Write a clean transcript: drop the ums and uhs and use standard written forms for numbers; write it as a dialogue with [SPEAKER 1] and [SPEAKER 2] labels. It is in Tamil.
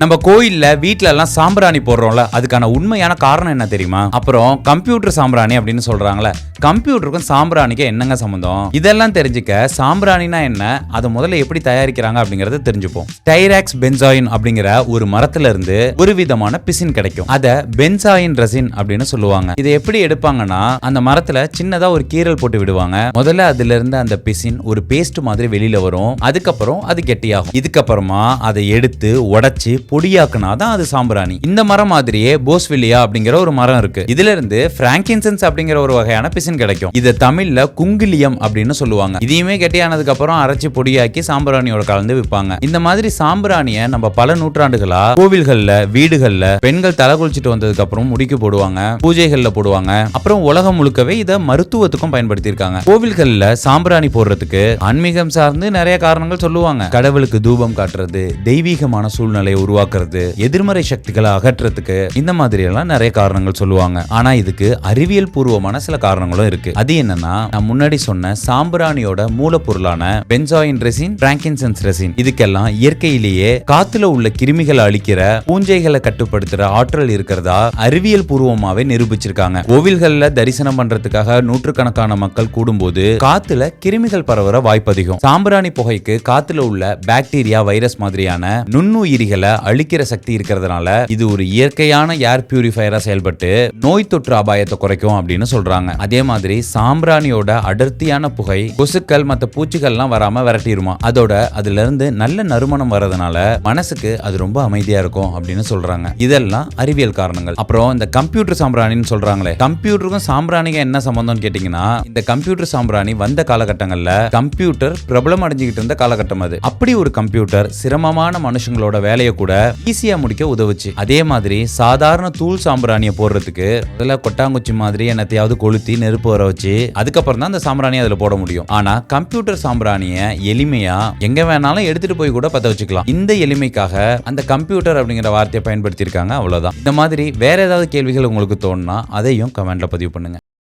[SPEAKER 1] நம்ம கோயில்ல வீட்ல எல்லாம் சாம்பிராணி போடுறோம்ல, அதுக்கான உண்மையான காரணம் என்ன தெரியுமா? அப்புறம் கம்ப்யூட்டர் சாம்பிராணி அப்படின்னு சொல்றாங்களே, கம்ப்யூட்டருக்கும் சாம்பிராணிக்கும் என்னங்க சம்பந்தம்? இதெல்லாம் தெரிஞ்சுக்க சாம்பிராணினா என்ன, அதை முதல்ல எப்படி தயாரிக்கிறாங்க அப்படிங்கறத தெரிஞ்சுப்போம். டைராக்ஸ் பென்சாயின் அப்படிங்கிற ஒரு மரத்துல இருந்து ஒரு விதமான பிசின் கிடைக்கும். அத பென்சாயின் ரெசின் அப்படின்னு சொல்லுவாங்க. இதை எப்படி எடுப்பாங்கன்னா, அந்த மரத்துல சின்னதா ஒரு கீறல் போட்டு விடுவாங்க. முதல்ல அதுல இருந்து அந்த பிசின் ஒரு பேஸ்ட் மாதிரி வெளியில வரும். அதுக்கப்புறம் அது கெட்டியாகும். இதுக்கப்புறமா அதை எடுத்து உடைச்சு பொடியாக்குனாதான் அது சாம்பிராணி. இந்த மரம் மாதிரியே போஸ்வில்லியா அப்படிங்கிற ஒரு மரம் இருக்கு. இதுல இருந்து பிராங்கின்சென்ஸ் அப்படிங்கிற ஒரு வகையான பிசின் கிடைக்கும். இத தமிழ்ல குங்கிலியம் அப்படின்னு சொல்லுவாங்க. இதையுமே கெட்டியானதுக்கு அப்புறம் அரைச்சு பொடியாக்கி சாம்பிராணியோட கலந்து விற்பாங்க. இந்த மாதிரி சாம்பிராணிய நம்ம பல நூற்றாண்டுகளா கோவில்கள்ல, வீடுகள்ல பெண்கள் தலை குளிச்சுட்டு வந்ததுக்கு அப்புறம் முடிக்கு போடுவாங்க, பூஜைகள்ல போடுவாங்க. அப்புறம் உலகம் முழுக்கவே இத மருத்துவத்துக்கும் பயன்படுத்தி இருக்காங்க. கோவில்கள்ல சாம்பிராணி போடுறதுக்கு ஆன்மீகம் சார்ந்து நிறைய காரணங்கள் சொல்லுவாங்க. கடவுளுக்கு தூபம் காட்டுறது, தெய்வீகமான சூழ்நிலையை உருவாக்குறது, எதிர்மறை சக்திகளை அகற்றதுக்கு, இந்த மாதிரி எல்லாம் நிறைய காரணங்கள் சொல்லுவாங்க. ஆனா இதுக்கு அறிவியல் பூர்வமான சில காரணங்களும் இருக்கு. அது என்னன்னா, நான் முன்னாடி சொன்ன சாம்பிராணியோட மூலப்பொருளான பென்சாயின் ரெசின், பிராங்கின்சென்ஸ் ரெசின், இதுக்கெல்லாம் இயற்கையிலேயே காத்துல உள்ள கிருமிகளை அழிக்கிற, பூஞ்சைகளை கட்டுப்படுத்துற ஆற்றல் இருக்கிறதா அறிவியல் பூர்வமாவே நிரூபிச்சிருக்காங்க. கோவில்கள்ல தரிசனம் பண்றதுக்காக நூற்றுக்கணக்கான மக்கள் கூடும்போது காத்துல கிருமிகள் பரவற வாய்ப்பு அதிகம். சாம்பிராணி புகைக்கு காத்துல உள்ள பாக்டீரியா, வைரஸ் மாதிரியான நுண்ணுயிரிகளை அழிக்கிற சக்தி இருக்கிறதுனால இது ஒரு இயற்கையான ஏர் பியூரிஃபையரா செயல்பட்டு நோய் தொற்று அபாயத்தை குறைக்கும் அப்படின்னு சொல்றாங்க. அதே மாதிரி சாம்பிராணியோட அடர்த்தியான புகை கொசுக்கள் மற்ற பூச்சிகள்லாம் வராம விரட்டிடுமா. அதோட அதுல இருந்து நல்ல நறுமணம் வர்றதுனால மனசுக்கு அது ரொம்ப அமைதியா இருக்கும் அப்படின்னு சொல்றாங்க. இதெல்லாம் அறிவியல் காரணங்கள். அப்புறம் இந்த கம்ப்யூட்டர் சாம்பிராணின்னு சொல்றாங்களே, கம்ப்யூட்டருக்கும் சாம்பிராணிக்கும் என்ன சம்பந்தம்னு கேட்டீங்கன்னா, இந்த கம்ப்யூட்டர் சாம்பிராணி வந்த காலகட்டங்கள்ல கம்ப்யூட்டர் பிரபலம் அடைஞ்சுக்கிட்டு இருந்த காலகட்டம் அது. அப்படி ஒரு கம்ப்யூட்டர் சிரமமான மனுஷங்களோட வேலையை கூட ஈஸியா முடிக்க உதவுச்சு. அதே மாதிரி சாதாரண தூள் சாம்பிராணியை போடுறதுக்கு முதல்ல கொட்டாங்குச்சி மாதிரி என்னத்தையாவது கொளுத்தி நெருப்பு வர வச்சு அதுக்கப்புறம் தான் அந்த சாம்பிராணியை அதுல போட முடியும். ஆனா கம்ப்யூட்டர் சாம்பிராணியை எளிமையா எங்க வேணாலும் எடுத்துட்டு போய் கூட பத்த வச்சுக்கலாம். இந்த எளிமைக்காக அந்த கம்ப்யூட்டர் அப்படிங்கிற வார்த்தையை பயன்படுத்தி இருக்காங்க. அவ்வளவுதான். இந்த மாதிரி வேற ஏதாவது கேள்விகள் உங்களுக்கு தோணுனா அதையும் கமெண்ட்ல பதிவு பண்ணுங்க.